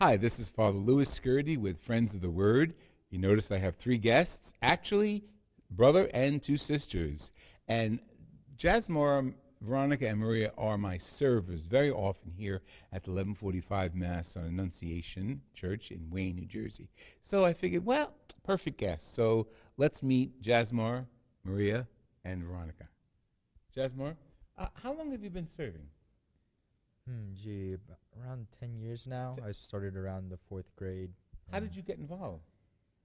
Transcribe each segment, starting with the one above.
Hi, this is Father Lou Scurti with Friends of the Word. You notice I have three guests, actually, brother and two sisters. And Jasmar, Veronica, and Maria are my servers very often here at the 1145 Mass on Annunciation Church in Wayne, New Jersey. So I figured, well, perfect guest. So let's meet Jasmar, Maria, and Veronica. Jasmar, how long have you been serving? Around 10 years now. I started around the fourth grade. How did you get involved?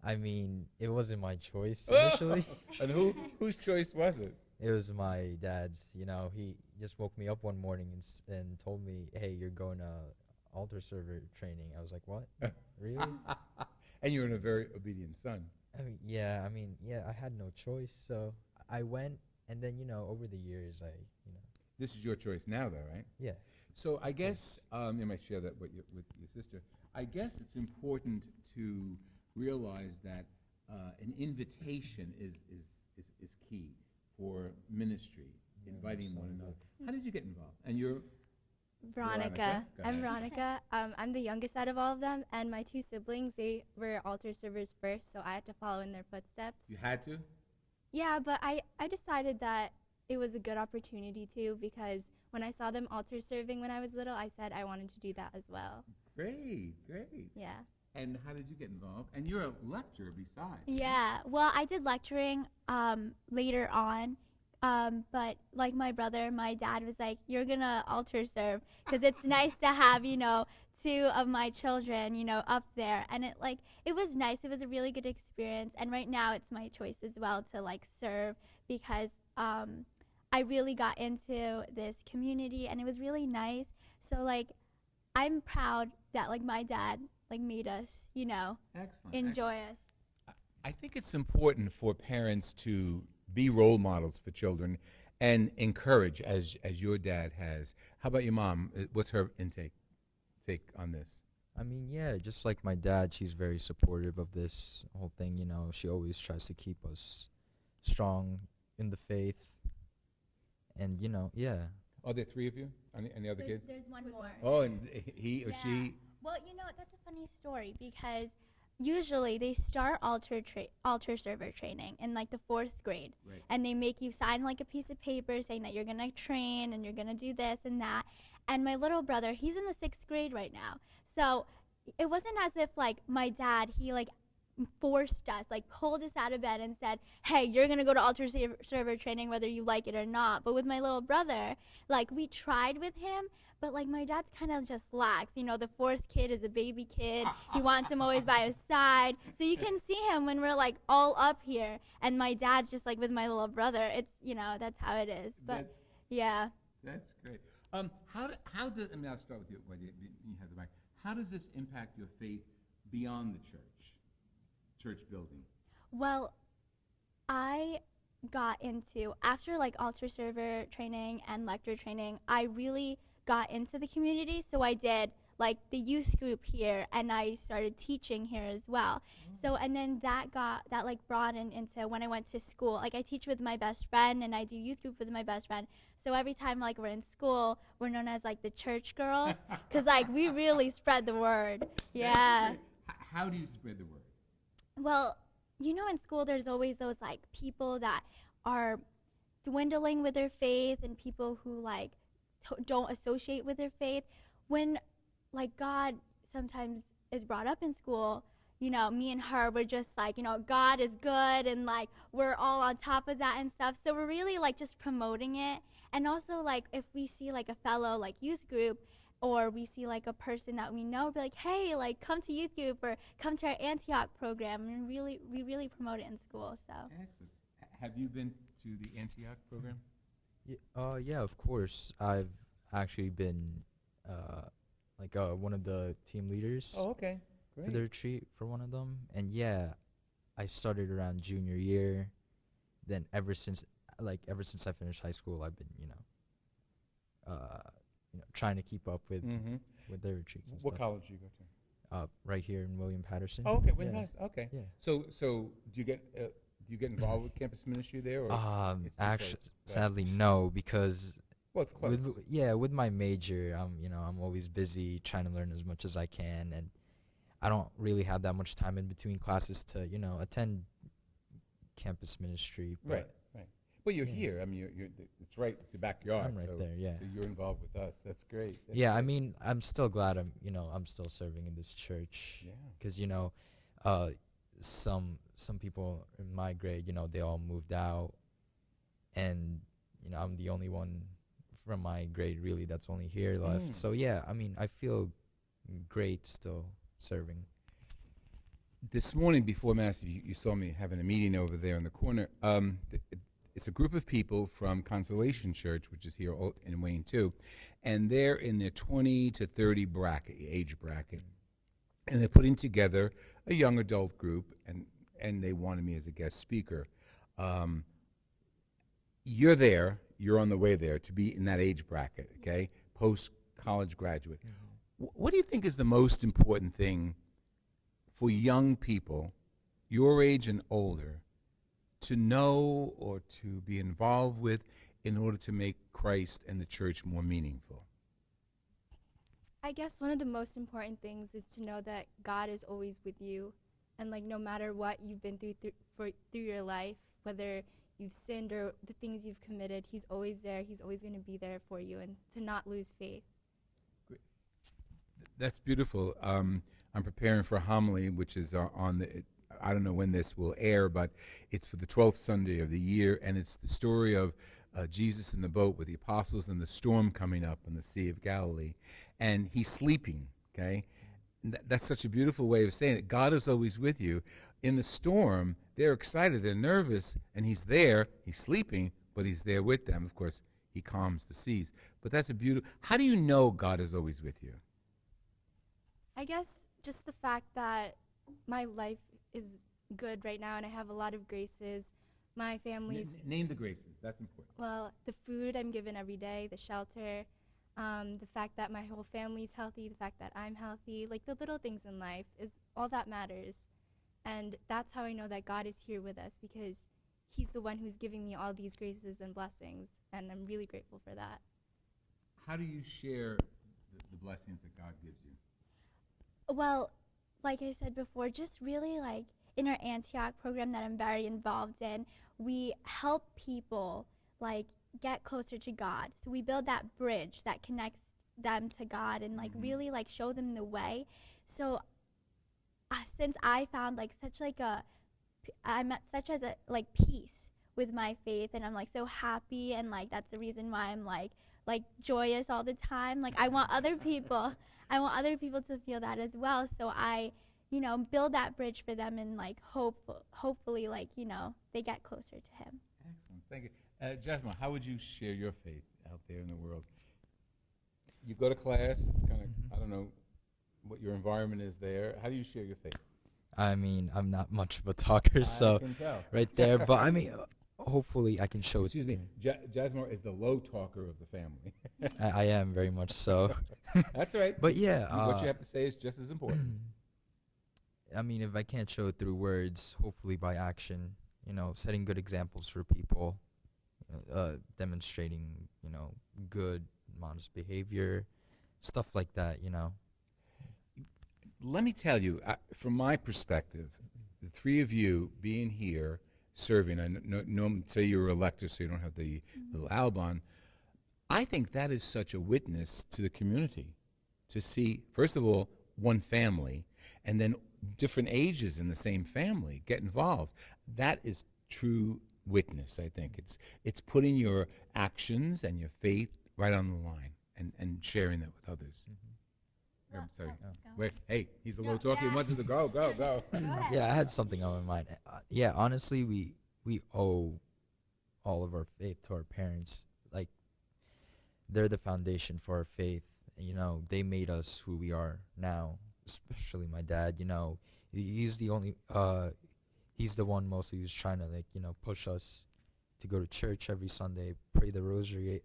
I mean, it wasn't my choice initially. And whose choice was it? It was my dad's. He just woke me up one morning and told me, "Hey, you're going to altar server training." I was like, "What? Really?" And you're a very obedient son. Yeah, I had no choice, so I went, and then, over the years, This is your choice now, though, right? yeah. So I guess you might share that with your sister. I guess it's important to realize that an invitation is key for ministry, inviting one another. How did you get involved? And you're Veronica. Go I'm ahead. Veronica. I'm the youngest out of all of them, and my two siblings, they were altar servers first, so I had to follow in their footsteps. You had to? Yeah, but I decided that it was a good opportunity too, because when I saw them altar serving when I was little, I said I wanted to do that as well. Great. Yeah. And how did you get involved? And you're a lector besides. Yeah. Well, I did lecturing later on. But like my brother, my dad was like, "You're gonna altar serve because it's nice to have, two of my children, up there." And it was nice. It was a really good experience. And right now, it's my choice as well to serve because I really got into this community and it was really nice. So I'm proud that my dad made us, Excellent. enjoy us. I think it's important for parents to be role models for children and encourage, as your dad has. How about your mom? What's her take on this? I mean, yeah, just like my dad, she's very supportive of this whole thing. She always tries to keep us strong in the faith. And, yeah. Are there three of you? Any other kids? There's one more. Oh, and he or Yeah. she? Well, that's a funny story because usually they start altar server training in the fourth grade, Right. and they make you sign a piece of paper saying that you're gonna train and you're gonna do this and that. And my little brother, he's in the sixth grade right now, so it wasn't as if my dad he forced us, pulled us out of bed and said, "Hey, you're gonna go to altar server training whether you like it or not." But with my little brother, we tried with him, but my dad's kind of just lax. The fourth kid is a baby kid. He wants him always by his side. So you can see him when we're all up here, and my dad's just with my little brother. It's that's how it is. But yeah. That's great. How does, and I'll start with you when you have the mic. How does this impact your faith beyond the church building? Well, I got into after altar server training and lector training, I really got into the community. So I did the youth group here, and I started teaching here as well. So and then that broadened into when I went to school. I teach with my best friend and I do youth group with my best friend. So every time we're in school, we're known as the church girls because we really spread the word. Yeah. That's great. How do you spread the word? Well, in school there's always those people that are dwindling with their faith and people who don't associate with their faith. When God sometimes is brought up in school, me and her we're just God is good and we're all on top of that and stuff. So we're really just promoting it. And also if we see a fellow youth group, or we see a person that we know, be "Hey, come to youth group or come to our Antioch program," and we really promote it in school. So. Excellent. Have you been to the Antioch program? Yeah, of course. I've actually been one of the team leaders Oh, okay. for the Great. retreat for one of them. And yeah, I started around junior year. Then ever since I finished high school, I've been, trying to keep up with Mm-hmm. with their retreats and What stuff. college do you go to? Right here in William Patterson. Oh, okay. Yeah. Nice. Okay. Yeah. So do you get involved with campus ministry there, or it's too Actually, close? sadly, no, because Well, it's close. with my major, I'm always busy trying to learn as much as I can, and I don't really have that much time in between classes to, attend campus ministry. But Right, right. Well, you're yeah, here. I mean, it's right, it's your backyard. I'm right So, there. Yeah. so you're involved with us. That's great. That's Yeah, I great. mean, I'm still glad I'm still serving in this church, Yeah. because uh, some people in my grade, they all moved out, and I'm the only one from my grade really that's only here left. Mm. So yeah, I mean, I feel great still serving. This morning before Mass, you saw me having a meeting over there in the corner. It's a group of people from Consolation Church, which is here in Wayne too, and they're in their 20 to 30 age bracket, and they're putting together a young adult group, and they wanted me as a guest speaker. Um, you're there, you're on the way there to be in that age bracket, okay? Post college graduate. What do you think is the most important thing for young people, your age and older, to know or to be involved with in order to make Christ and the church more meaningful? I guess one of the most important things is to know that God is always with you, and like no matter what you've been through your life, whether you've sinned or the things you've committed, He's always there. He's always going to be there for you, and to not lose faith. That's beautiful. I'm preparing for a homily, which is on the. I don't know when this will air, but it's for the 12th Sunday of the year, and it's the story of Jesus in the boat with the apostles and the storm coming up on the Sea of Galilee, and he's sleeping. Okay, and that's such a beautiful way of saying it. God is always with you. In the storm, they're excited, they're nervous, and he's there. He's sleeping, but he's there with them. Of course, he calms the seas. But that's a beautiful. How do you know God is always with you? I guess just the fact that my life is good right now and I have a lot of graces. My family's, Name the graces. That's important. well, the food I'm given every day, the shelter, the fact that my whole family's healthy, the fact that I'm healthy, like the little things in life is all that matters. And that's how I know that God is here with us, because He's the one who's giving me all these graces and blessings, and I'm really grateful for that. How do you share the blessings that God gives you? Well, like I said before, just really like in our Antioch program that I'm very involved in, we help people like get closer to God. So we build that bridge that connects them to God and like really like show them the way. So since I found like such like I'm at such as a like peace with my faith, and I'm like so happy, and like that's the reason why I'm like joyous all the time. Like I want other people to feel that as well. So I, build that bridge for them, and like hopefully like, they get closer to Him. Excellent. Thank you. Jasmine, how would you share your faith out there in the world? You go to class, it's kind of, I don't know what your environment is there. How do you share your faith? I mean, I'm not much of a talker, so I can tell. right there. But I mean, hopefully I can show it. Excuse me, Jasmine is the low talker of the family. I am very much so. That's all right. But yeah, What you have to say is just as important. I mean, if I can't show it through words, hopefully by action, setting good examples for people, demonstrating, good, modest behavior, stuff like that. Let me tell you, from my perspective, the three of you being here, serving, I know say you're a lector, so you don't have the little albon. I think that is such a witness to the community, to see, first of all, one family, and then different ages in the same family get involved. That is true witness, I think. It's putting your actions and your faith right on the line and sharing that with others. I'm sorry. Wait, hey, he's the low talker. He wants to go. Yeah, I had something on my mind. Yeah, honestly, we owe all of our faith to our parents. Like, they're the foundation for our faith. They made us who we are now, especially my dad. He's the only, he's the one mostly who's trying to, like, push us to go to church every Sunday, pray the rosary,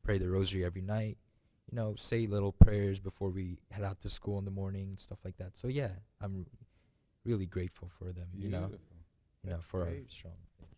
pray the rosary every night, say little prayers before we head out to school in the morning, stuff like that. So yeah, I'm really grateful for them, Beautiful. That's for our great. strong faith.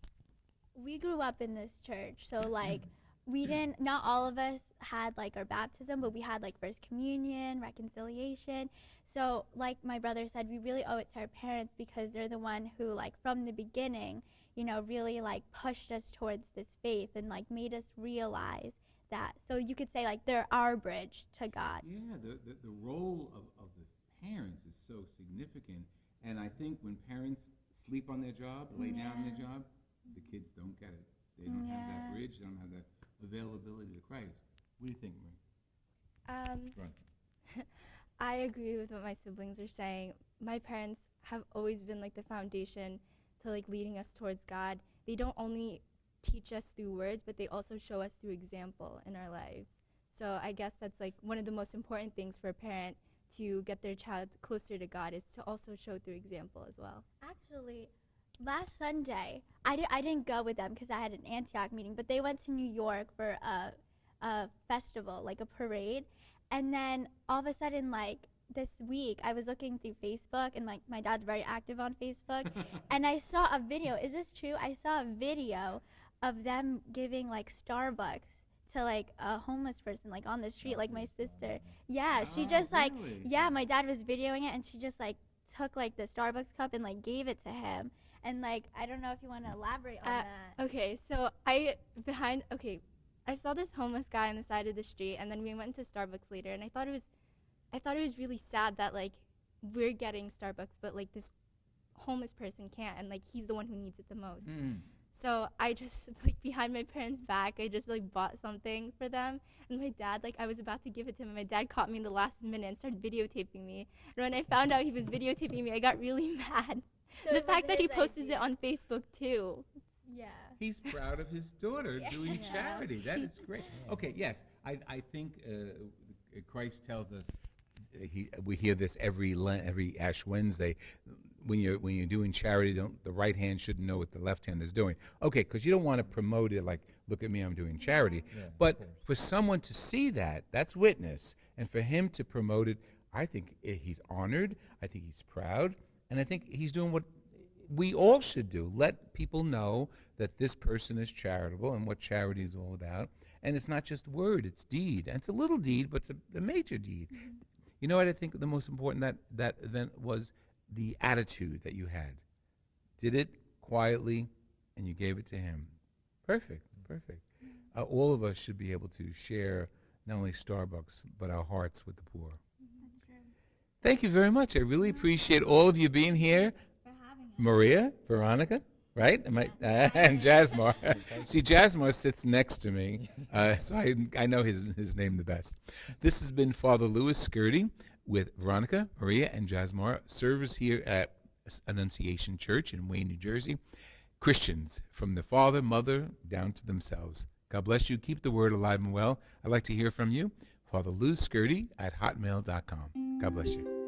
We grew up in this church, so like we didn't, not all of us had like our baptism, but we had like first communion, reconciliation. So like my brother said, we really owe it to our parents because they're the one who like from the beginning, you know, really like pushed us towards this faith and like made us realize that. So you could say like they're our bridge to God. Yeah, the role of the parents is so significant. And I think when parents sleep on their job, lay down on their job, the kids don't get it. They don't have that bridge. They don't have that availability to Christ. What do you think, Marie? Right. I agree with what my siblings are saying. My parents have always been like the foundation to like leading us towards God. They don't only teach us through words, but they also show us through example in our lives. So I guess that's like one of the most important things for a parent to get their child closer to God is to also show through example as well. Actually, last Sunday, I didn't go with them because I had an Antioch meeting, but they went to New York for a festival, like a parade. And then all of a sudden, like this week, I was looking through Facebook, and like my dad's very active on Facebook, and I saw a video. Is this true? I saw a video of them giving like Starbucks to like a homeless person, like on the street, like my sister. Yeah, she just like, really? yeah, my dad was videoing it, and she just like took like the Starbucks cup and like gave it to him. And like, I don't know if you want to elaborate on that. Okay, so I saw this homeless guy on the side of the street, and then we went to Starbucks later, and I thought it was really sad that like we're getting Starbucks, but like this homeless person can't, and like he's the one who needs it the most. So I just like behind my parents' back, I just like bought something for them, and my dad, like I was about to give it to him, and my dad caught me in the last minute and started videotaping me. And when I found out he was videotaping me, I got really mad. So The fact that he posted it on Facebook too. Yeah. He's proud of his daughter doing Yeah. charity. That is great. Okay, yes, I think Christ tells us. We hear this every Ash Wednesday. When you're doing charity, the right hand shouldn't know what the left hand is doing. Okay, because you don't want to promote it like, look at me, I'm doing charity. Yeah, But for someone to see that, that's witness, and for him to promote it, I think he's honored. I think he's proud, and I think he's doing what we all should do. Let people know that this person is charitable and what charity is all about. And it's not just word, it's deed. And it's a little deed, but it's a major deed. You know what I think the most important that event was? The attitude that you had. Did it quietly, and you gave it to him. Perfect. All of us should be able to share not only Starbucks, but our hearts with the poor. Thank you very much. I really appreciate all of you being here. Maria, Veronica, right? And Jasmar. See, Jasmar sits next to me, so I know his name the best. This has been Father Lou Scurti with Veronica, Maria, and Jasmar, servers here at Annunciation Church in Wayne, New Jersey. Christians, from the father, mother, down to themselves. God bless you. Keep the word alive and well. I'd like to hear from you. Father Lou Scurti at hotmail.com. God bless you.